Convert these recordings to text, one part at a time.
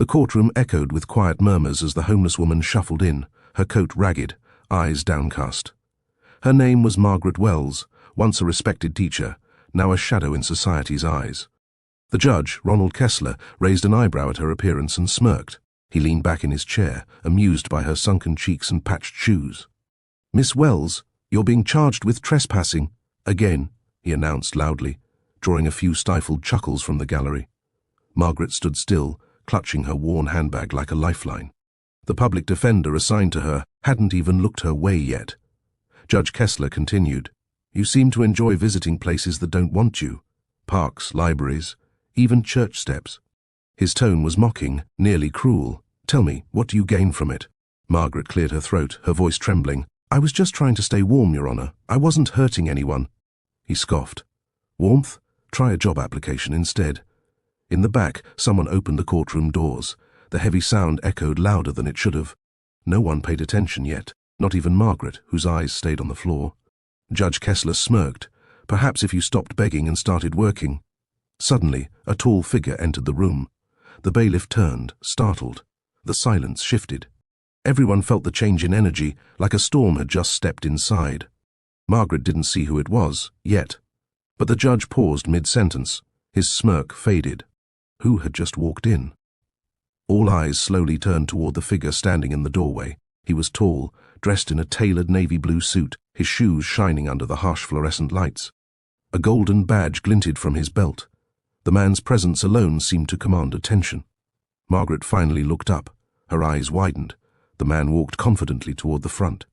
The courtroom echoed with quiet murmurs as the homeless woman shuffled in, her coat ragged, eyes downcast. Her name was Margaret Wells, once a respected teacher, now a shadow in society's eyes. The judge, Ronald Kessler, raised an eyebrow at her appearance and smirked. He leaned back in his chair, amused by her sunken cheeks and patched shoes. "Miss Wells, you're being charged with trespassing. Again," he announced loudly, drawing a few stifled chuckles from the gallery. Margaret stood still, clutching her worn handbag like a lifeline. The public defender assigned to her hadn't even looked her way yet. Judge Kessler continued, "You seem to enjoy visiting places that don't want you. Parks, libraries, even church steps." His tone was mocking, nearly cruel. "Tell me, what do you gain from it?" Margaret cleared her throat, her voice trembling. "I was just trying to stay warm, Your Honor. I wasn't hurting anyone." He scoffed. "Warmth? Try a job application instead." In the back, someone opened the courtroom doors. The heavy sound echoed louder than it should have. No one paid attention yet, not even Margaret, whose eyes stayed on the floor. Judge Kessler smirked. "Perhaps if you stopped begging and started working." Suddenly, a tall figure entered the room. The bailiff turned, startled. The silence shifted. Everyone felt the change in energy, like a storm had just stepped inside. Margaret didn't see who it was, yet. But the judge paused mid-sentence. His smirk faded. Who had just walked in? All eyes slowly turned toward the figure standing in the doorway. He was tall, dressed in a tailored navy blue suit, his shoes shining under the harsh fluorescent lights. A golden badge glinted from his belt. The man's presence alone seemed to command attention. Margaret finally looked up. Her eyes widened. The man walked confidently toward the front.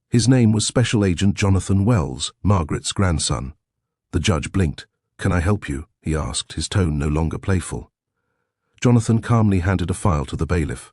His name was Special Agent Jonathan Wells, Margaret's grandson. The judge blinked. "Can I help you?" he asked, his tone no longer playful. Jonathan calmly handed a file to the bailiff.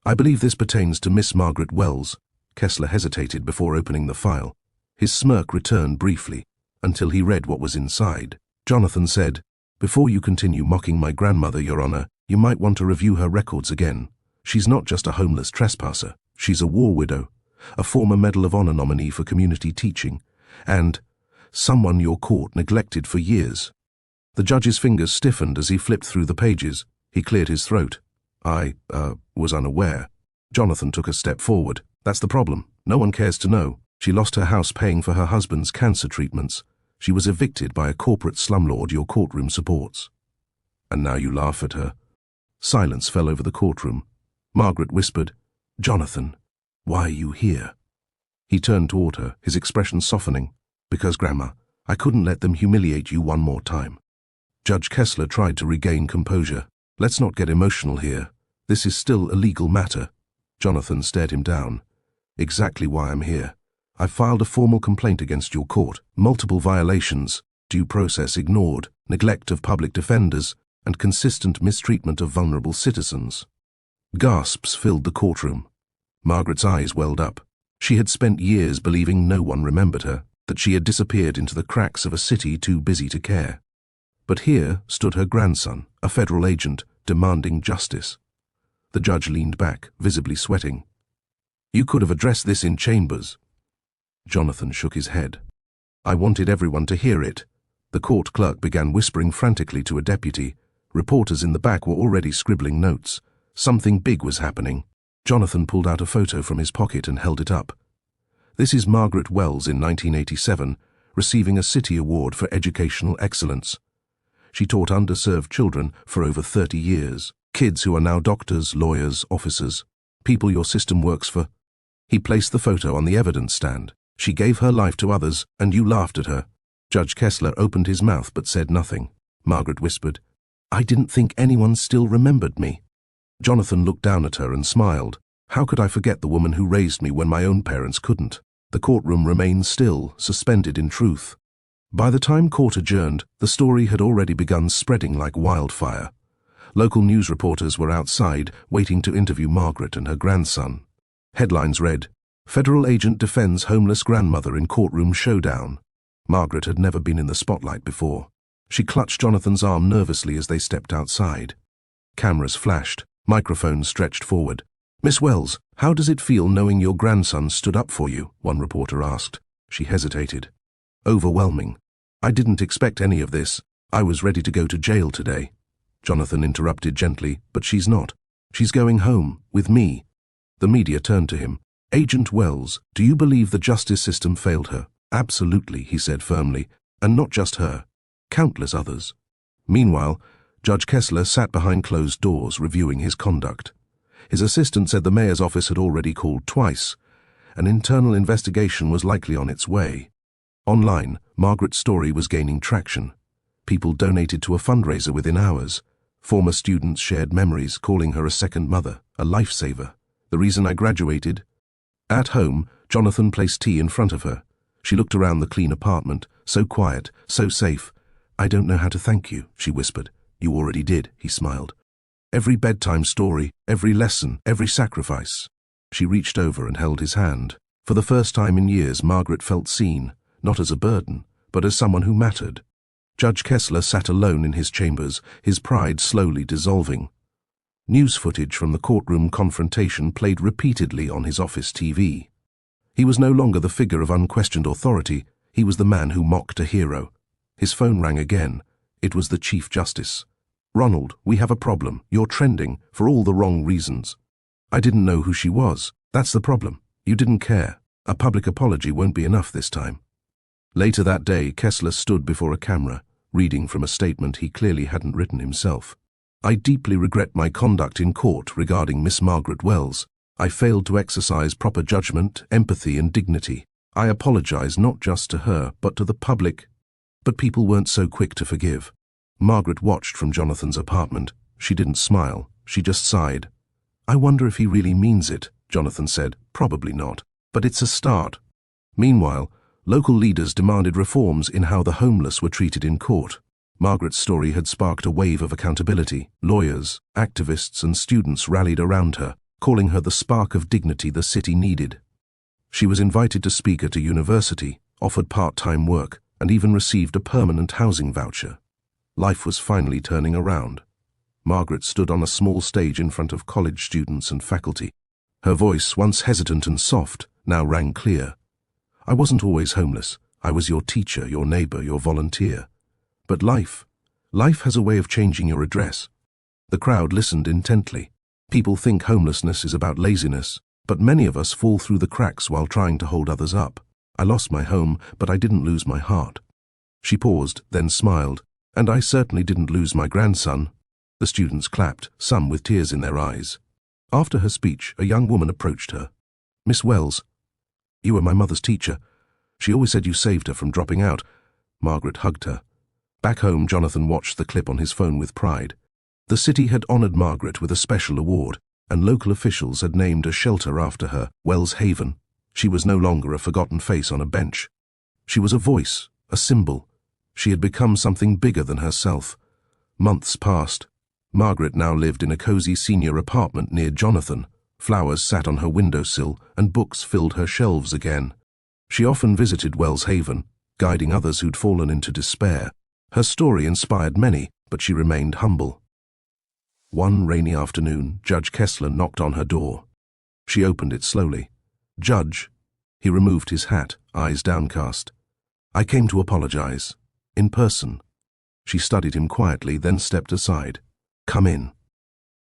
"I believe this pertains to Miss Margaret Wells." Kessler hesitated before opening the file. His smirk returned briefly, until he read what was inside. Jonathan said, "Before you continue mocking my grandmother, Your Honor, you might want to review her records again. She's not just a homeless trespasser. She's a war widow, a former Medal of Honor nominee for community teaching, and someone your court neglected for years." The judge's fingers stiffened as he flipped through the pages. He cleared his throat. "I was unaware." Jonathan took a step forward. "That's the problem. No one cares to know. She lost her house paying for her husband's cancer treatments. She was evicted by a corporate slumlord your courtroom supports. And now you laugh at her." Silence fell over the courtroom. Margaret whispered, "Jonathan, why are you here?" He turned toward her, his expression softening. "Because, Grandma, I couldn't let them humiliate you one more time." Judge Kessler tried to regain composure. "Let's not get emotional here. This is still a legal matter." Jonathan stared him down. "Exactly why I'm here. I've filed a formal complaint against your court. Multiple violations, due process ignored, neglect of public defenders, and consistent mistreatment of vulnerable citizens." Gasps filled the courtroom. Margaret's eyes welled up. She had spent years believing no one remembered her, that she had disappeared into the cracks of a city too busy to care. But here stood her grandson, a federal agent, demanding justice. The judge leaned back, visibly sweating. "You could have addressed this in chambers." Jonathan shook his head. "I wanted everyone to hear it." The court clerk began whispering frantically to a deputy. Reporters in the back were already scribbling notes. Something big was happening. Jonathan pulled out a photo from his pocket and held it up. "This is Margaret Wells in 1987, receiving a City Award for Educational Excellence. She taught underserved children for over 30 years, kids who are now doctors, lawyers, officers, people your system works for." He placed the photo on the evidence stand. "She gave her life to others, and you laughed at her." Judge Kessler opened his mouth but said nothing. Margaret whispered, "I didn't think anyone still remembered me." Jonathan looked down at her and smiled. "How could I forget the woman who raised me when my own parents couldn't?" The courtroom remained still, suspended in truth. By the time court adjourned, the story had already begun spreading like wildfire. Local news reporters were outside, waiting to interview Margaret and her grandson. Headlines read, "Federal Agent Defends Homeless Grandmother in Courtroom Showdown." Margaret had never been in the spotlight before. She clutched Jonathan's arm nervously as they stepped outside. Cameras flashed. Microphones stretched forward. "Miss Wells, how does it feel knowing your grandson stood up for you?" one reporter asked. She hesitated. "Overwhelming. I didn't expect any of this. I was ready to go to jail today." Jonathan interrupted gently, "But she's not. She's going home, with me. The media turned to him. Agent Wells, do you believe the justice system failed her? Absolutely, he said firmly, and not just her. Countless others. Meanwhile, Judge Kessler sat behind closed doors reviewing his conduct. His assistant said the mayor's office had already called twice. An internal investigation was likely on its way. Online, Margaret's story was gaining traction. People donated to a fundraiser within hours. Former students shared memories, calling her a second mother, a lifesaver. The reason I graduated? At home, Jonathan placed tea in front of her. She looked around the clean apartment, so quiet, so safe. I don't know how to thank you, she whispered. You already did, he smiled. Every bedtime story, every lesson, every sacrifice. She reached over and held his hand. For the first time in years, Margaret felt seen, not as a burden, but as someone who mattered. Judge Kessler sat alone in his chambers, his pride slowly dissolving. News footage from the courtroom confrontation played repeatedly on his office TV. He was no longer the figure of unquestioned authority, he was the man who mocked a hero. His phone rang again. It was the Chief Justice. Ronald, we have a problem. You're trending, for all the wrong reasons. I didn't know who she was. That's the problem. You didn't care. A public apology won't be enough this time. Later that day, Kessler stood before a camera, reading from a statement he clearly hadn't written himself. I deeply regret my conduct in court regarding Miss Margaret Wells. I failed to exercise proper judgment, empathy, and dignity. I apologize not just to her, but to the public. But people weren't so quick to forgive. Margaret watched from Jonathan's apartment. She didn't smile. She just sighed. I wonder if he really means it, Jonathan said. Probably not. But it's a start. Meanwhile, local leaders demanded reforms in how the homeless were treated in court. Margaret's story had sparked a wave of accountability. Lawyers, activists, and students rallied around her, calling her the spark of dignity the city needed. She was invited to speak at a university, offered part-time work, and even received a permanent housing voucher. Life was finally turning around. Margaret stood on a small stage in front of college students and faculty. Her voice, once hesitant and soft, now rang clear. I wasn't always homeless. I was your teacher, your neighbor, your volunteer. But life has a way of changing your address. The crowd listened intently. People think homelessness is about laziness, but many of us fall through the cracks while trying to hold others up. I lost my home, but I didn't lose my heart. She paused, then smiled. And I certainly didn't lose my grandson. The students clapped, some with tears in their eyes. After her speech, a young woman approached her. Miss Wells, you were my mother's teacher. She always said you saved her from dropping out. Margaret hugged her. Back home, Jonathan watched the clip on his phone with pride. The city had honored Margaret with a special award, and local officials had named a shelter after her, Wells Haven. She was no longer a forgotten face on a bench. She was a voice, a symbol. She had become something bigger than herself. Months passed. Margaret now lived in a cozy senior apartment near Jonathan. Flowers sat on her windowsill, and books filled her shelves again. She often visited Wells Haven, guiding others who'd fallen into despair. Her story inspired many, but she remained humble. One rainy afternoon, Judge Kessler knocked on her door. She opened it slowly. Judge. He removed his hat, eyes downcast. I came to apologize. In person. She studied him quietly, then stepped aside. Come in.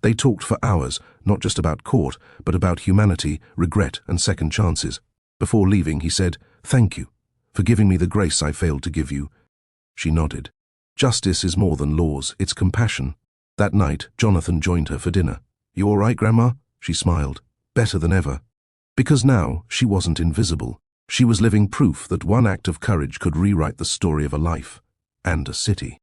They talked for hours, not just about court, but about humanity, regret, and second chances. Before leaving, he said, Thank you, for giving me the grace I failed to give you. She nodded. Justice is more than laws, it's compassion. That night, Jonathan joined her for dinner. You all right, Grandma? She smiled. Better than ever. Because now, she wasn't invisible. She was living proof that one act of courage could rewrite the story of a life and a city.